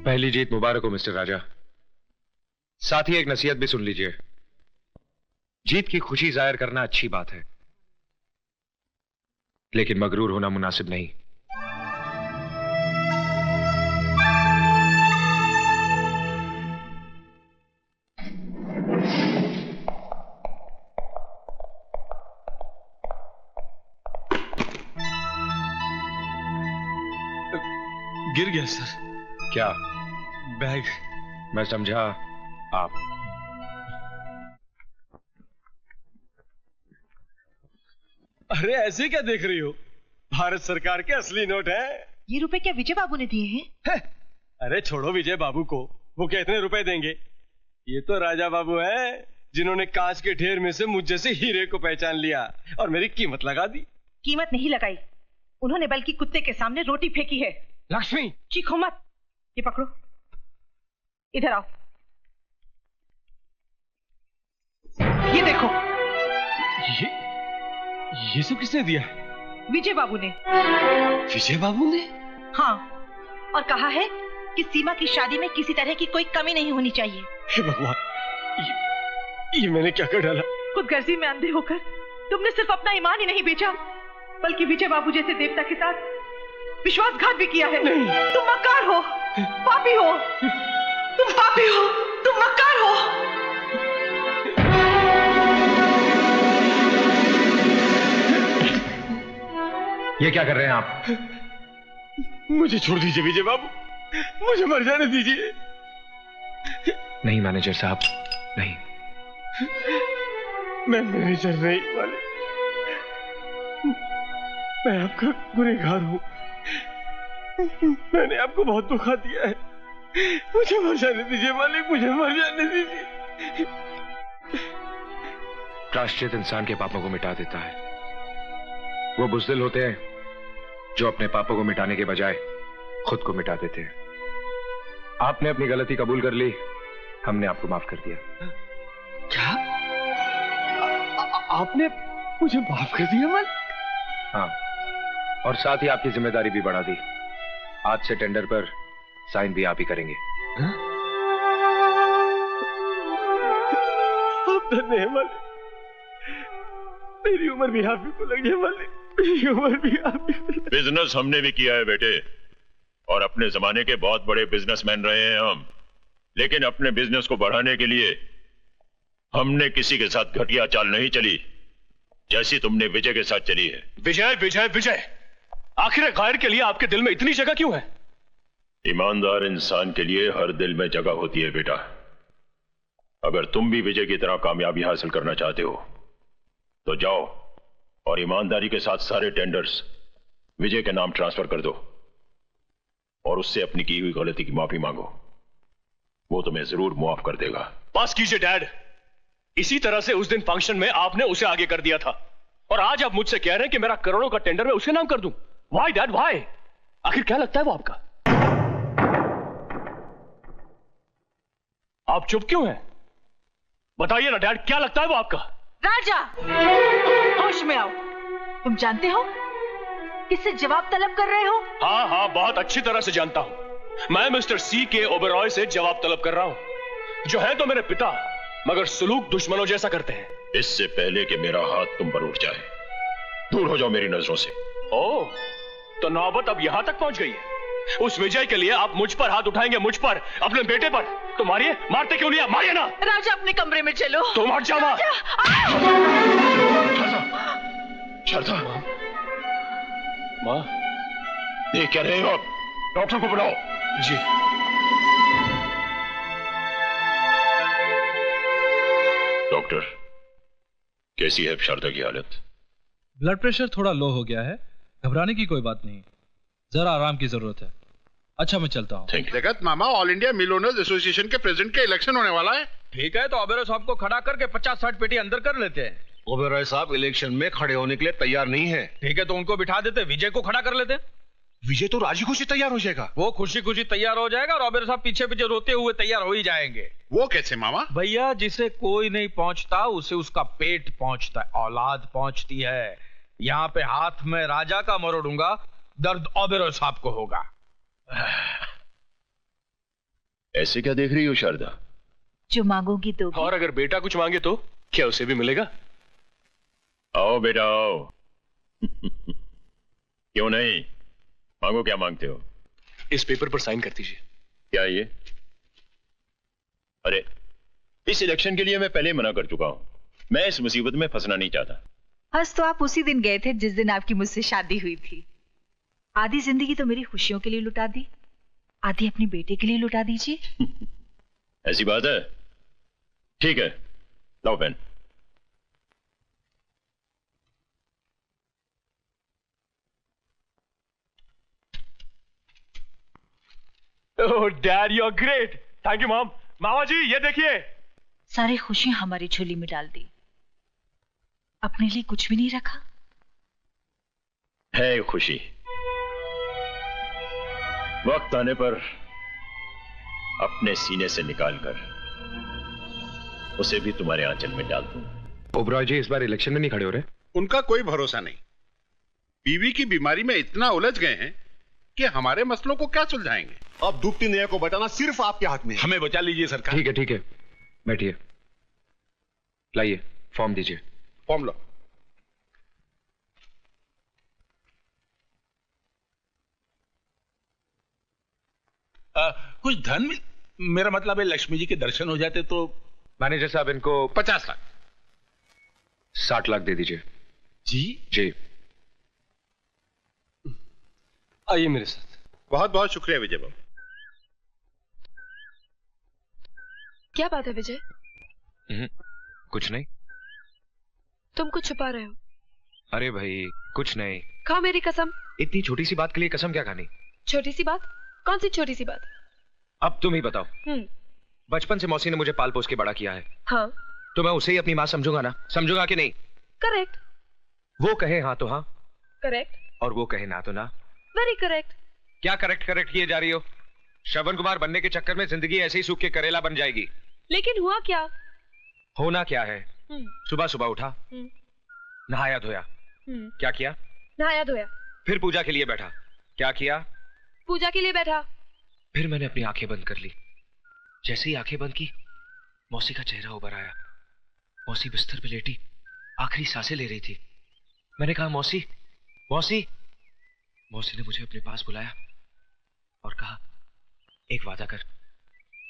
पहली जीत मुबारक हो मिस्टर राजा। साथ ही एक नसीहत भी सुन लीजिए। जीत की खुशी जाहिर करना अच्छी बात है, लेकिन मगरूर होना मुनासिब नहीं। गिर गया सर। क्या? बैग। मैं समझा आप। अरे ऐसे क्या देख रही हो? भारत सरकार के असली नोट है। ये रुपए क्या विजय बाबू ने दिए हैं? अरे छोड़ो विजय बाबू को, वो कितने रुपए देंगे? ये तो राजा बाबू है जिन्होंने कांच के ढेर में से मुझ जैसे हीरे को पहचान लिया और मेरी कीमत लगा दी। कीमत नहीं लगाई, उन्होंने बल्कि कुत्ते के सामने रोटी फेंकी है। लक्ष्मी चीखो मत। ये पकड़ो, इधर आओ। ये देखो। ये सब किसने दिया? विजय बाबू ने। विजय बाबू ने? हाँ, और कहा है कि सीमा की शादी में किसी तरह की कोई कमी नहीं होनी चाहिए। हे भगवान, ये मैंने क्या कर डाला? खुदगर्जी में अंधे होकर तुमने सिर्फ अपना ईमान ही नहीं बेचा, बल्कि विजय बाबू जैसे देवता के साथ विश्वासघात भी किया है। नहीं। तुम मक्कार हो, पापी हो, तुम पापी हो, तुम मक्कार हो। ये क्या कर रहे हैं आप? मुझे छोड़ दीजिए विजय बाबू, मुझे मर जाने दीजिए। नहीं मैनेजर साहब, नहीं। मैं मैनेजर नहीं मालिक, मैं आपका गुनहगार हूं। मैंने आपको बहुत धोखा दिया है, मुझे मर जाने दीजिए मालिक, मुझे मर जाने दीजिए। प्रायश्चित इंसान के पापों को मिटा देता है। वो बुज़दिल होते हैं जो अपने पापों को मिटाने के बजाय खुद को मिटा देते हैं। आपने अपनी गलती कबूल कर ली, हमने आपको माफ कर दिया। क्या? आपने मुझे माफ कर दिया मालिक? हाँ, और साथ ही आपकी जिम्मेदारी भी बढ़ा दी। आज से टेंडर पर साइन भी आप ही करेंगे। आप धन्य हैं मालिक, मेरी उम्र भी आप ही को लगी है मालिक, मेरी उम्र भी आप ही को लगी। बिजनेस हमने भी किया है बेटे, और अपने जमाने के बहुत बड़े बिजनेसमैन रहे हैं हम, लेकिन अपने बिजनेस को बढ़ाने के लिए हमने किसी के साथ घटिया चाल नहीं चली जैसी तुमने विजय के साथ चली है। विजय विजय विजय, आखिर गायर के लिए आपके दिल में इतनी जगह क्यों है? ईमानदार इंसान के लिए हर दिल में जगह होती है बेटा। अगर तुम भी विजय की तरह कामयाबी हासिल करना चाहते हो तो जाओ और ईमानदारी के साथ सारे टेंडर्स विजय के नाम ट्रांसफर कर दो और उससे अपनी की हुई गलती की माफी मांगो। वो तुम्हें जरूर मुआफ कर देगा। पास कीजिए डैड, इसी तरह से उस दिन फंक्शन में आपने उसे आगे कर दिया था, और आज आप मुझसे कह रहे हैं कि मेरा करोड़ों का टेंडर मैं उसके नाम कर दूं। Why dad, why? आखिर क्या लगता है वो आपका? आप चुप क्यों हैं? बताइए ना डैड, क्या लगता है वो आपका? राजा, होश में आओ। तुम जानते हो किससे जवाब तलब कर रहे हो? हाँ हाँ, बहुत अच्छी तरह से जानता हूं। मैं मिस्टर सी के ओबेरॉय से जवाब तलब कर रहा हूं, जो है तो मेरे पिता, मगर सुलूक दुश्मनों जैसा करते हैं। इससे पहले कि मेरा हाथ तुम पर उठ जाए, दूर हो जाओ मेरी नजरों से। ओह, तो नौबत अब यहां तक पहुंच गई है। उस विजय के लिए आप मुझ पर हाथ उठाएंगे, मुझ पर, अपने बेटे पर। तो मारिए, मारते क्यों नहीं? मारिए ना। राजा, अपने कमरे में चलो। तुम हट जाओ। शारदा, माँ, देख क्या रहे हो आप? डॉक्टर को बुलाओ। जी। डॉक्टर, कैसी है शारदा की हालत? ब्लड प्रेशर थोड़ा लो हो गया है, घबराने की कोई बात नहीं, जरा आराम की जरूरत है। अच्छा, मैं चलता हूँ। जगत मामा, All India Mill Owners Association के प्रेसिडेंट के इलेक्शन होने वाला है। ठीक है, तो ओबेरॉय साहब को खड़ा करके 50-60 पेटी अंदर कर लेते हैं। ओबेरॉय साहब इलेक्शन में खड़े होने के लिए तैयार नहीं है। ठीक है, तो उनको बिठा देते, विजय को खड़ा कर लेते। विजय तो राजी खुशी तैयार हो जाएगा। वो खुशी खुशी तैयार हो जाएगा और ओबेरॉय साहब पीछे पीछे रोते हुए तैयार हो ही जाएंगे। वो कैसे मामा? भैया, जिसे कोई नहीं पहुंचता उसे उसका पेट पहुंचता है, औलाद पहुंचती है। यहाँ पे हाथ में राजा का मरोड़ूंगा, दर्द ओबेरॉय साहब को होगा। ऐसे क्या देख रही हो शारदा? जो मांगोगी तो। और अगर बेटा कुछ मांगे तो क्या उसे भी मिलेगा? आओ बेटा आओ। क्यों नहीं, मांगो, क्या मांगते हो? इस पेपर पर साइन कर दीजिए। क्या ये? अरे इस इलेक्शन के लिए मैं पहले मना कर चुका हूं। मैं इस मुसीबत में फंसना नहीं चाहता। हंस तो आप उसी दिन गए थे जिस दिन आपकी मुझसे शादी हुई थी। आधी जिंदगी तो मेरी खुशियों के लिए लुटा दी, आधी अपने बेटे के लिए लुटा दीजिए। ऐसी बात है? ठीक है, लाओ pen. Oh dad you are great. Thank you mom. मामा जी ये देखिए। सारी खुशियां हमारी झोली में डाल दी, अपने लिए कुछ भी नहीं रखा। है खुशी, वक्त आने पर अपने सीने से निकालकर उसे भी तुम्हारे आंचल में डाल दूं। ओबरॉय जी इस बार इलेक्शन में नहीं खड़े हो रहे? उनका कोई भरोसा नहीं। बीवी की बीमारी में इतना उलझ गए हैं कि हमारे मसलों को क्या सुलझाएंगे। अब डूबती नैया को बचाना सिर्फ आपके हाथ में है। हमें बचा लीजिए सरकार। ठीक है, बैठिए। लाइए फॉर्म दीजिए। फॉर्म लो। कुछ धन मेरा मतलब है लक्ष्मी जी के दर्शन हो जाते तो। मैनेजर साहब इनको 50 लाख। 60 लाख दे दीजिए। जी आइए मेरे साथ। बहुत बहुत शुक्रिया विजय बाबू। क्या बात है विजय? कुछ नहीं। तुम कुछ छुपा रहे हो? अरे भाई कुछ नहीं। खाओ मेरी कसम। इतनी छोटी सी बात के लिए कसम क्या खानी? छोटी सी बात? कौन सी छोटी सी बात? अब तुम ही बताओ। बचपन से मौसी ने मुझे पाल पोस के बड़ा किया है। हाँ। तो मैं उसे ही अपनी माँ समझूंगा ना? समझूंगा कि नहीं? करेक्ट। वो कहे हाँ तो हाँ, करेक्ट। और वो कहे ना तो ना। Very correct. क्या करेक्ट किए जा रही हो? श्रवण कुमार बनने के चक्कर में जिंदगी ऐसे ही सूख के करेला बन जाएगी। लेकिन हुआ क्या? होना क्या है? सुबह सुबह उठा, नहाया धोया। क्या किया? नहाया धोया। फिर पूजा के लिए बैठा। क्या किया? पूजा के लिए बैठा। फिर मैंने अपनी आंखें बंद कर ली। जैसे ही आंखें बंद की, मौसी का चेहरा उभर आया। मौसी बिस्तर पे लेटी आखिरी सांसें ले रही थी। मैंने कहा मौसी मौसी। मौसी ने मुझे अपने पास बुलाया और कहा एक वादा कर।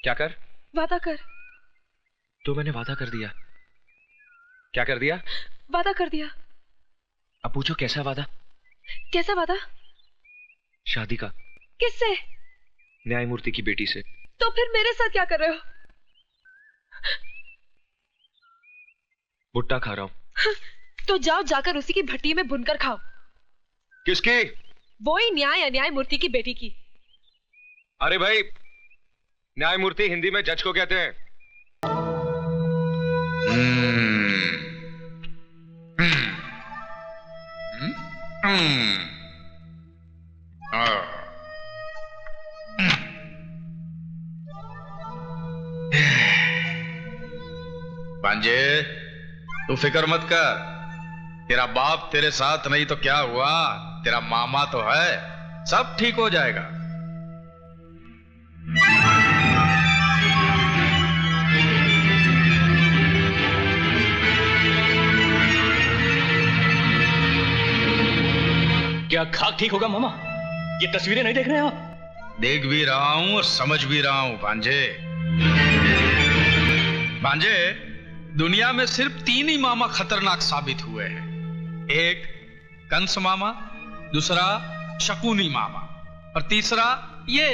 क्या कर? वादा कर। तो मैंने वादा कर दिया। क्या कर दिया? वादा कर दिया। अब पूछो कैसा वादा? कैसा वादा? शादी का। किससे? न्यायमूर्ति की बेटी से। तो फिर मेरे साथ क्या कर रहे हो? भुट्टा खा रहा हूं। तो जाओ जाकर उसी की भट्टी में भुनकर खाओ। किसकी? वही न्याय अन्यायमूर्ति की बेटी की। अरे भाई न्यायमूर्ति हिंदी में जज को कहते हैं। भांजे तू फिक्र मत कर, तेरा बाप तेरे साथ नहीं तो क्या हुआ, तेरा मामा तो है, सब ठीक हो जाएगा। क्या खाक ठीक होगा मामा? ये तस्वीरें नहीं देख रहे आप? देख भी रहा हूं और समझ भी रहा हूं भांजे। भांजे दुनिया में सिर्फ 3 ही मामा खतरनाक साबित हुए हैं। एक कंस मामा, दूसरा शकुनी मामा और तीसरा ये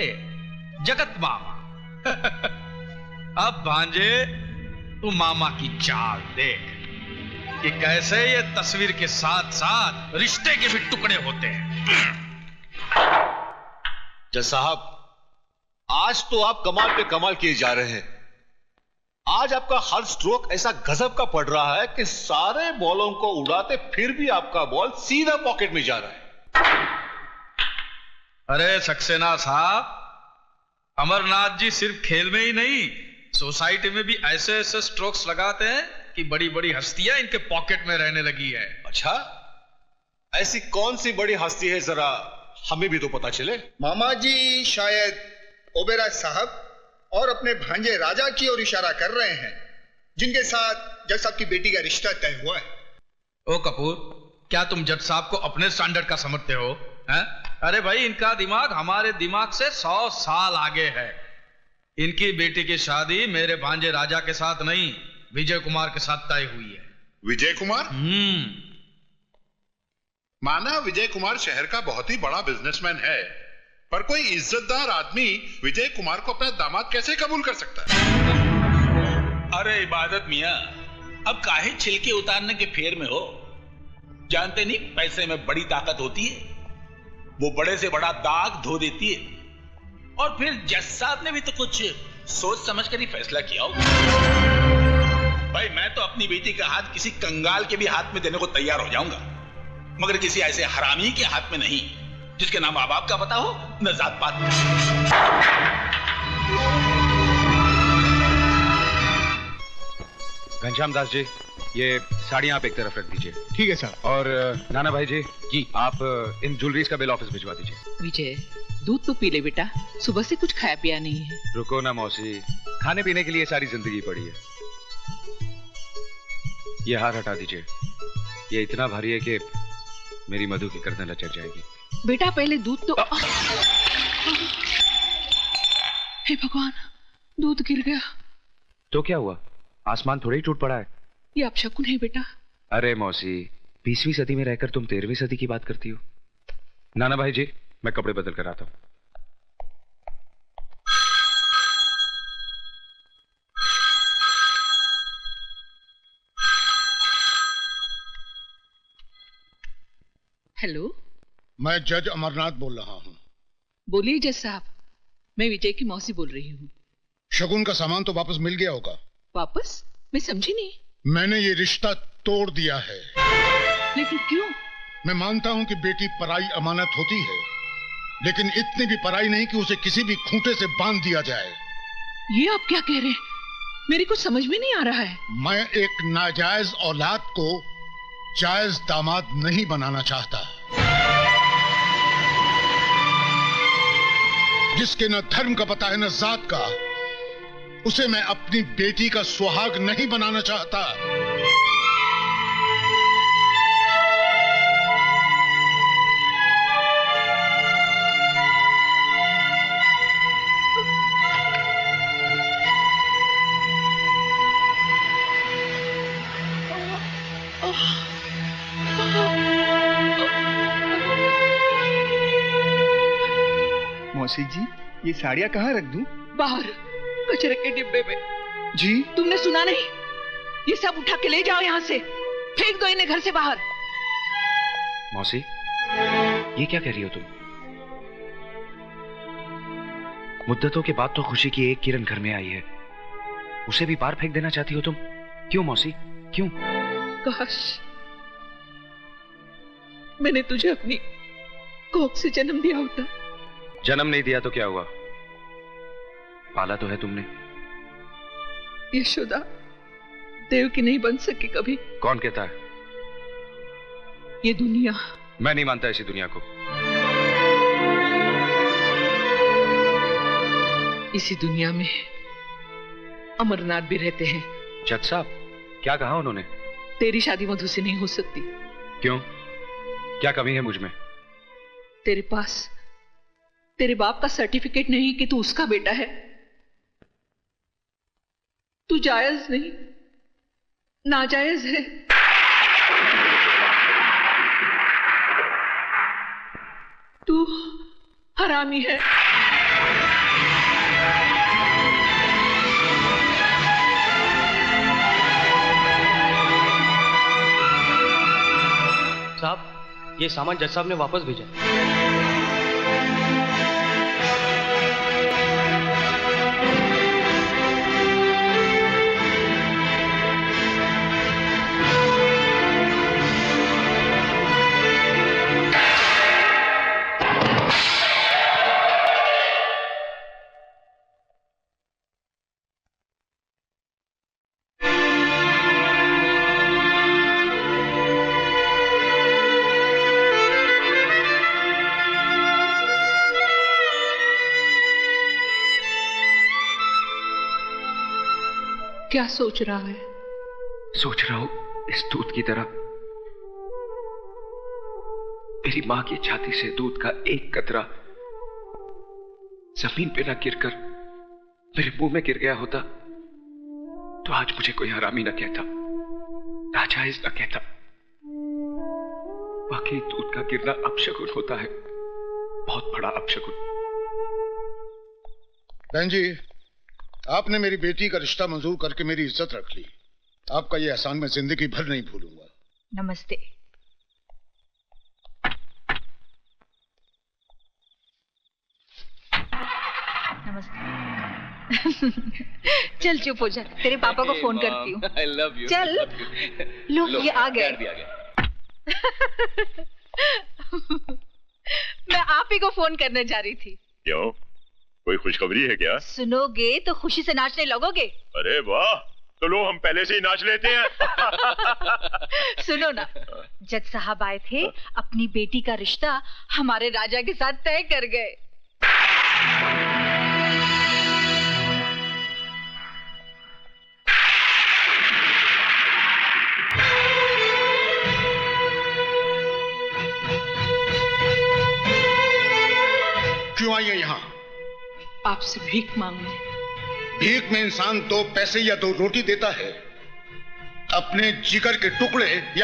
जगत मामा। अब भांजे तू मामा की चाल देख कि कैसे ये तस्वीर के साथ साथ रिश्ते के भी टुकड़े होते हैं। जज साहब आज तो आप कमाल पे कमाल किए जा रहे हैं। आज आपका हर स्ट्रोक ऐसा गजब का पड़ रहा है कि सारे बॉलों को उड़ाते फिर भी आपका बॉल सीधा पॉकेट में जा रहा है। अरे सक्सेना साहब, अमरनाथ जी सिर्फ खेल में ही नहीं सोसाइटी में भी ऐसे ऐसे स्ट्रोक्स लगाते हैं कि बड़ी बड़ी हस्तियां इनके पॉकेट में रहने लगी है। अच्छा ऐसी कौन सी बड़ी हस्ती है, जरा हमें भी तो पता चले। मामा जी शायद ओबेराय साहब और अपने भांजे राजा की ओर इशारा कर रहे हैं, जिनके साथ जज साहब की बेटी का रिश्ता तय हुआ है। ओ कपूर, क्या तुम जज साहब को अपने स्टैंडर्ड का समझते हो? हैं? अरे भाई, इनका दिमाग हमारे दिमाग से 100 साल आगे है। इनकी बेटी की शादी मेरे भांजे राजा के साथ नहीं, विजय कुमार के साथ तय हुई है। विजय कुमार? माना विजय कुमार शहर का बहुत ही बड़ा बिजनेसमैन है, पर कोई इज्जतदार आदमी विजय कुमार को अपना दामाद कैसे कबूल कर सकता है? अरे इबादत मियां, अब काहे छिलके उतारने के फेर में हो? जानते नहीं पैसे में बड़ी ताकत होती है, वो बड़े से बड़ा दाग धो देती है। और फिर जज साहब ने भी तो कुछ सोच समझ कर ही फैसला किया होगा। भाई, मैं तो अपनी बेटी का हाथ किसी कंगाल के भी हाथ में देने को तैयार हो जाऊंगा, मगर किसी ऐसे हरामी के हाथ में नहीं, जिसके नाम मां बाप का पता हो न जात पात का। घनश्याम दास जी, ये साड़ियां आप एक तरफ रख दीजिए। ठीक है सर। और नाना भाई जी, आप इन ज्वेलरीज का बिल ऑफिस भिजवा दीजिए। विजय, दूध तो पी ले बेटा, सुबह से कुछ खाया पिया नहीं है। रुको ना मौसी, खाने पीने के लिए सारी जिंदगी पड़ी है। ये हार हटा दीजिए, ये इतना भारी है कि मेरी मधु की गर्दन लचक जाएगी। बेटा पहले दूध तो हे भगवान, दूध गिर गया। तो क्या हुआ? आसमान थोड़ा ही टूट पड़ा है। ये अपशकुन है बेटा। अरे मौसी, 20वीं सदी में रहकर तुम 13वीं सदी की बात करती हो। नाना भाई जी, मैं कपड़े बदल कर आता हूं। हेलो, मैं जज अमरनाथ बोल रहा हूं। बोलिए जज साहब, मैं विजय की मौसी बोल रही हूँ। शगुन का सामान तो वापस मिल गया होगा? वापस? मैं समझी नहीं। मैंने ये रिश्ता तोड़ दिया है। लेकिन क्यों? मैं मानता हूं कि बेटी पराई अमानत होती है, लेकिन इतनी भी पराई नहीं कि उसे किसी भी खूंटे से बांध दिया जाए। ये आप क्या कह रहे हैं? मेरी कुछ समझ में नहीं आ रहा है। मैं एक नाजायज औलाद को जायज दामाद नहीं बनाना चाहता। जिसके न धर्म का पता है न जात का, उसे मैं अपनी बेटी का सुहाग नहीं बनाना चाहता। मौसी जी, ये साड़ियाँ कहाँ रख दूं? बाहर कचरे के डिब्बे में। जी? तुमने सुना नहीं? ये सब उठा के ले जाओ यहाँ से, फेंक दो इन्हें घर से बाहर। मौसी, ये क्या कह रही हो तुम? मुद्दतों के बाद तो खुशी की एक किरण घर में आई है, उसे भी बाहर फेंक देना चाहती हो तुम? क्यों मौसी, क्यों? काश मैंने तुझे अपनी कोख से जन्म दिया होता। जन्म नहीं दिया तो क्या हुआ? पाला तो है तुमने। यशोदा देव की नहीं बन सकी कभी। कौन कहता है? ये दुनिया। मैं नहीं मानता ऐसी दुनिया को। इसी दुनिया में अमरनाथ भी रहते हैं। जज साहब, क्या कहा उन्होंने? तेरी शादी मधु से नहीं हो सकती। क्यों? क्या कमी है मुझ में? तेरे पास तेरे बाप का सर्टिफिकेट नहीं कि तू उसका बेटा है। तू जायज नहीं, नाजायज है। तू हरामी है। साहब, ये सामान जज साहब ने वापस भेजा। क्या सोच रहा है? सोच रहा हूं इस दूध की तरह मेरी मां की छाती से दूध का एक कतरा जमीन पे ना गिरकर मेरे मुंह में गिर गया होता तो आज मुझे कोई हरामी न कहता, नाजायज न कहता। वाकई दूध का गिरना अपशगुन होता है, बहुत बड़ा अपशगुन। बहन जी, आपने मेरी बेटी का रिश्ता मंजूर करके मेरी इज्जत रख ली। आपका यह एहसान मैं जिंदगी भर नहीं भूलूंगा। नमस्ते। चल चुप हो जा, तेरे पापा को फोन करती हूँ। I love you. चल, लो ये आ गए। मैं आप ही को फोन करने जा रही थी। क्यों, कोई खुशखबरी है क्या? सुनोगे तो खुशी से नाचने लगोगे। अरे वाह, तो लो हम पहले से ही नाच लेते हैं। सुनो ना, जज साहब आए थे, अपनी बेटी का रिश्ता हमारे राजा के साथ तय कर गए। क्यों आई है यहाँ? आपसे भीख मांगने। भीख में इंसान 2 पैसे या 2 रोटी देता है, अपने जिगर के टुकड़े या